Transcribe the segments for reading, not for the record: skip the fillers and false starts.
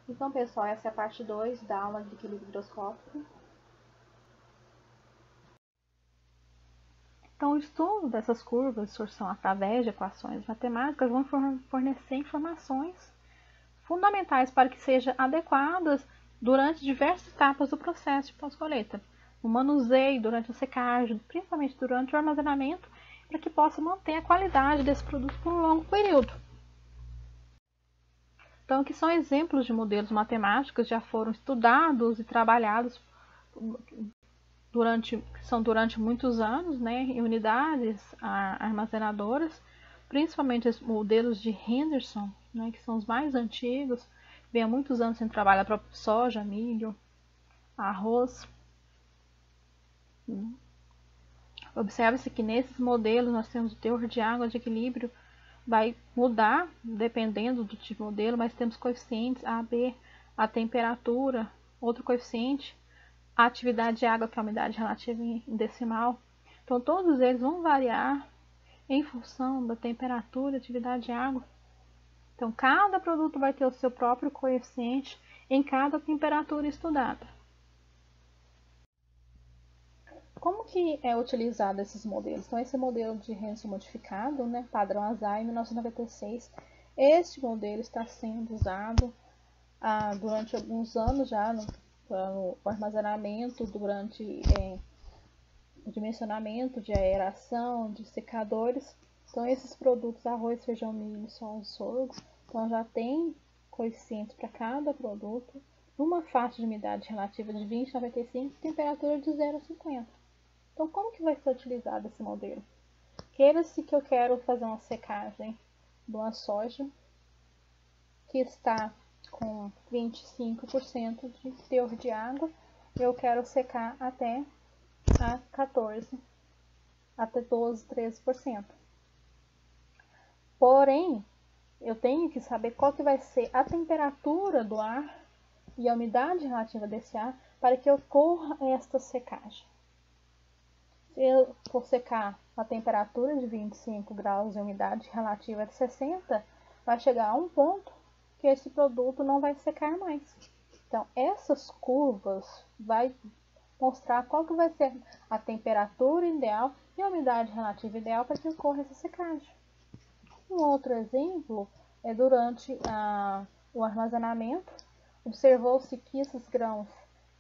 Então, pessoal, essa é a parte 2 da aula de equilíbrio hidroscópico. Então, o estudo dessas curvas de distorção através de equações matemáticas vão fornecer informações fundamentais para que sejam adequadas durante diversas etapas do processo de pós-colheita, no manuseio, durante a secagem, principalmente durante o armazenamento, para que possa manter a qualidade desse produto por um longo período. Então, aqui são exemplos de modelos matemáticos que já foram estudados e trabalhados durante muitos anos, né, em unidades armazenadoras, principalmente os modelos de Henderson, né, que são os mais antigos, vem há muitos anos sem trabalhar para soja, milho, arroz. Observa-se que nesses modelos nós temos o teor de água de equilíbrio, vai mudar dependendo do tipo de modelo, mas temos coeficientes A, B, a temperatura, outro coeficiente, a atividade de água, que é a umidade relativa em decimal. Então, todos eles vão variar em função da temperatura e atividade de água. Então, cada produto vai ter o seu próprio coeficiente em cada temperatura estudada. Como que é utilizado esses modelos? Então, esse modelo de Henderson modificado, né, padrão ASAI, 1996, este modelo está sendo usado durante alguns anos já no armazenamento, durante o dimensionamento de aeração, de secadores. Então, esses produtos, arroz, feijão, milho, soja e sorgo, então já tem coeficientes para cada produto, numa faixa de umidade relativa de 20 a 95 e temperatura de 0 a 50. Então, como que vai ser utilizado esse modelo? Queira-se que eu quero fazer uma secagem de uma soja que está com 25% de teor de água, eu quero secar até 12, 13%. Porém, eu tenho que saber qual que vai ser a temperatura do ar e a umidade relativa desse ar para que ocorra esta secagem. Se eu for secar a temperatura de 25 graus e a umidade relativa de 60, vai chegar a um ponto que esse produto não vai secar mais. Então, essas curvas vai mostrar qual que vai ser a temperatura ideal e a umidade relativa ideal para que ocorra essa secagem. Um outro exemplo é durante o armazenamento. Observou-se que esses grãos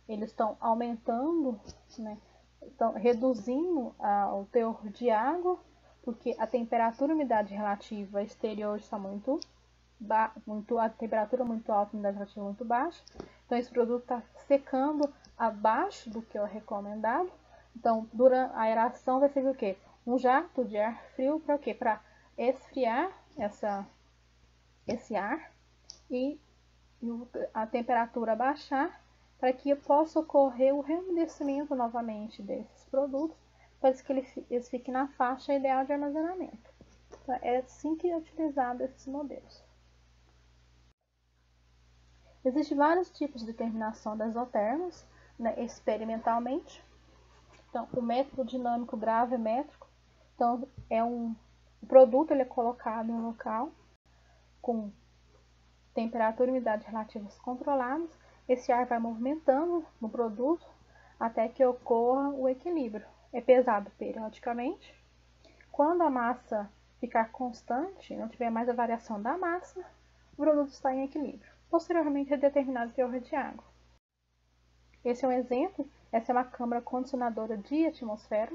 eles estão aumentando, né, estão reduzindo o teor de água, porque a temperatura e umidade relativa exterior está a temperatura muito alta e a umidade relativa muito baixa. Então, esse produto está secando abaixo do que é o recomendado. Então, durante a aeração vai ser o quê? Um jato de ar frio para o quê? Para esfriar esse ar e a temperatura baixar, para que possa ocorrer o reumedecimento novamente desses produtos, para que eles fiquem na faixa ideal de armazenamento. Então, é assim que é utilizado esses modelos. Existem vários tipos de determinação das isotermas, né, experimentalmente. Então, o método dinâmico gravimétrico, então, o produto ele é colocado em um local com temperatura e umidade relativas controladas. Esse ar vai movimentando no produto até que ocorra o equilíbrio. É pesado periodicamente. Quando a massa ficar constante, não tiver mais a variação da massa, o produto está em equilíbrio. Posteriormente é determinado o teor de água. Esse é um exemplo. Essa é uma câmara condicionadora de atmosfera.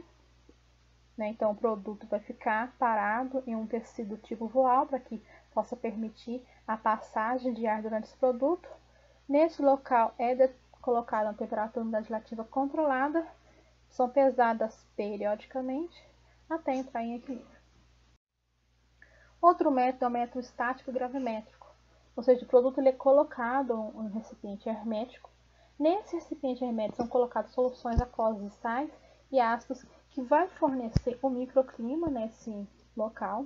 Então, o produto vai ficar parado em um tecido tipo voal para que possa permitir a passagem de ar durante esse produto. Nesse local é colocada uma temperatura e umidade relativa controlada, são pesadas periodicamente até entrar em equilíbrio. Outro método é o método estático gravimétrico, ou seja, o produto ele é colocado em um recipiente hermético. Nesse recipiente hermético são colocadas soluções aquosas, sais e ácidos que vai fornecer o microclima nesse local.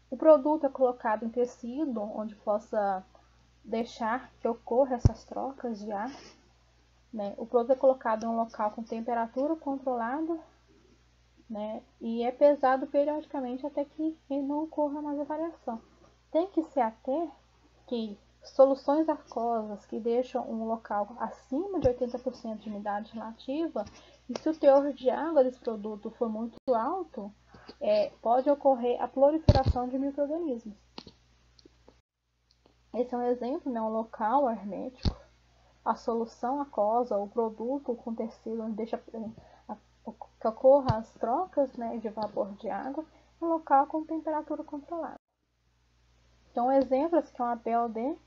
O produto é colocado em tecido onde possa deixar que ocorra essas trocas de ar. O produto é colocado em um local com temperatura controlada, e é pesado periodicamente até que não ocorra mais a variação. Tem que se ater que Soluções aquosas que deixam um local acima de 80% de umidade relativa, e se o teor de água desse produto for muito alto, pode ocorrer a proliferação de micro-organismos. Esse é um exemplo, né? Um local hermético, a solução aquosa, o produto com tecido, onde deixa que ocorra as trocas, né, de vapor de água, um local com temperatura controlada. Então, um exemplo, esse aqui é uma PLD,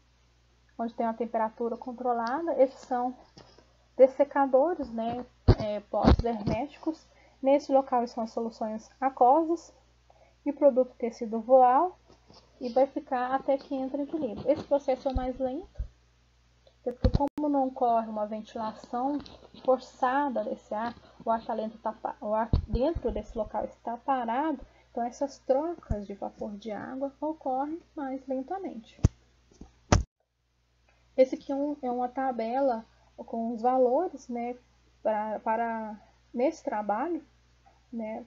onde tem uma temperatura controlada. Esses são dessecadores, né, potes herméticos. Nesse local são as soluções aquosas e o produto tecido voal, e vai ficar até que entre em equilíbrio. Esse processo é mais lento, porque como não ocorre uma ventilação forçada desse ar, o ar dentro desse local está parado, então essas trocas de vapor de água ocorrem mais lentamente. Esse aqui é uma tabela com os valores, né, para nesse trabalho, né,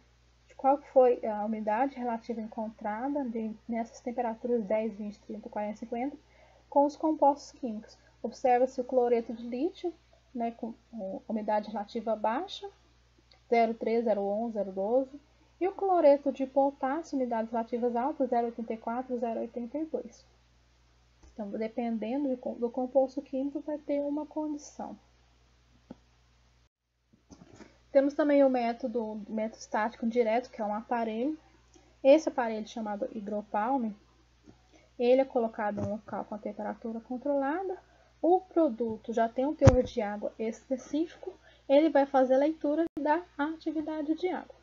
de qual foi a umidade relativa encontrada nessas temperaturas 10, 20, 30, 40, 50, com os compostos químicos. Observa-se o cloreto de lítio, né, com umidade relativa baixa, 0,3, 0,11, 0,12, e o cloreto de potássio, umidades relativas altas, 0,84, 0,82. Então, dependendo do composto químico, vai ter uma condição. Temos também o método estático direto, que é um aparelho. Esse aparelho, chamado hidropalme, ele é colocado em um local com a temperatura controlada. O produto já tem um teor de água específico, ele vai fazer a leitura da atividade de água.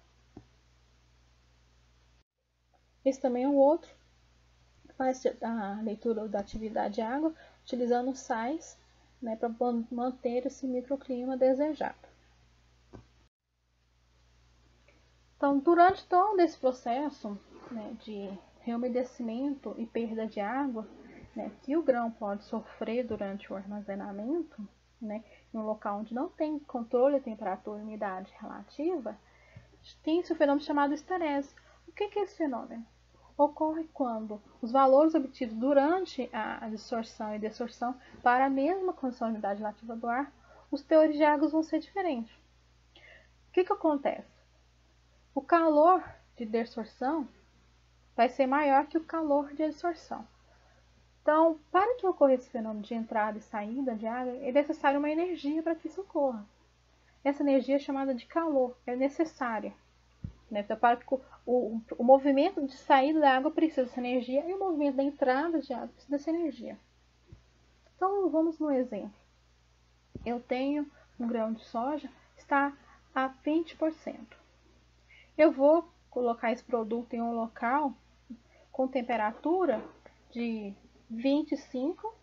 Esse também é um outro, que faz a leitura da atividade de água, utilizando sais, né, para manter esse microclima desejado. Então, durante todo esse processo, né, de reumedecimento e perda de água, né, que o grão pode sofrer durante o armazenamento, né, em um local onde não tem controle de temperatura e umidade relativa, tem-se o fenômeno chamado esterese. O que é esse fenômeno? Ocorre quando os valores obtidos durante a absorção e desorção para a mesma condição de umidade relativa do ar, os teores de água vão ser diferentes. O que acontece? O calor de desorção vai ser maior que o calor de absorção. Então, para que ocorra esse fenômeno de entrada e saída de água, é necessário uma energia para que isso ocorra. Essa energia é chamada de calor, é necessária. Né? Então, para que o movimento de saída da água precisa dessa energia e o movimento da entrada de água precisa dessa energia. Então, vamos no exemplo. Eu tenho um grão de soja, está a 20%. Eu vou colocar esse produto em um local com temperatura de 25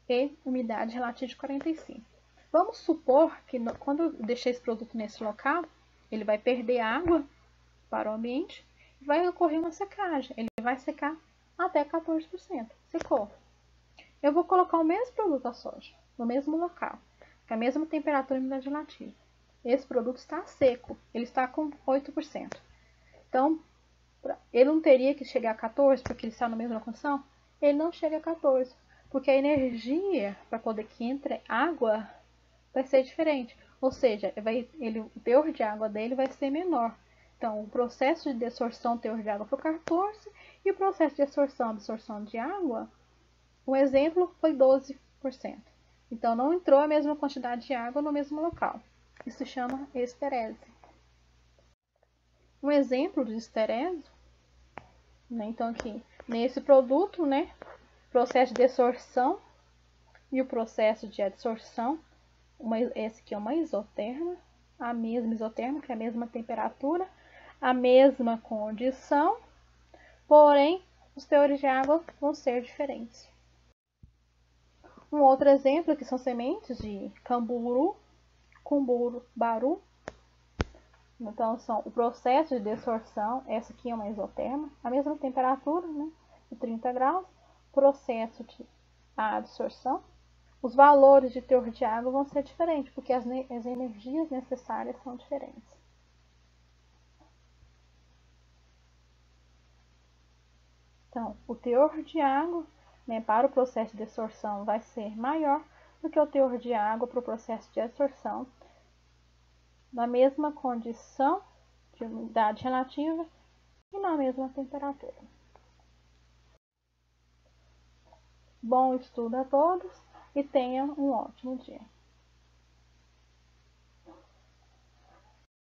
e umidade relativa de 45. Vamos supor que quando eu deixei esse produto nesse local, ele vai perder água para o ambiente e vai ocorrer uma secagem. Ele vai secar até 14%. Secou. Eu vou colocar o mesmo produto da soja no mesmo local, com a mesma temperatura e umidade relativa. Esse produto está seco, ele está com 8%. Então, ele não teria que chegar a 14 porque ele está na mesma condição? Ele não chega a 14, porque a energia para poder que entre água vai ser diferente. Ou seja, o teor de água dele vai ser menor. Então, o processo de desorção, teor de água foi 14, e o processo de absorção de água, um exemplo, foi 12%. Então, não entrou a mesma quantidade de água no mesmo local. Isso se chama esterese. Um exemplo de esterese, né? Então, aqui, nesse produto, né, processo de desorção e o processo de adsorção, esse aqui é uma isoterma, a mesma isoterma, que é a mesma temperatura, a mesma condição, porém, os teores de água vão ser diferentes. Um outro exemplo aqui são sementes de camburu, baru. Então, são o processo de desorção, essa aqui é uma isoterma, a mesma temperatura, né, de 30 graus, processo de adsorção. Os valores de teor de água vão ser diferentes, porque as energias necessárias são diferentes. Então, o teor de água, né, para o processo de desorção vai ser maior do que o teor de água para o processo de adsorção, na mesma condição de umidade relativa e na mesma temperatura. Bom estudo a todos e tenham um ótimo dia.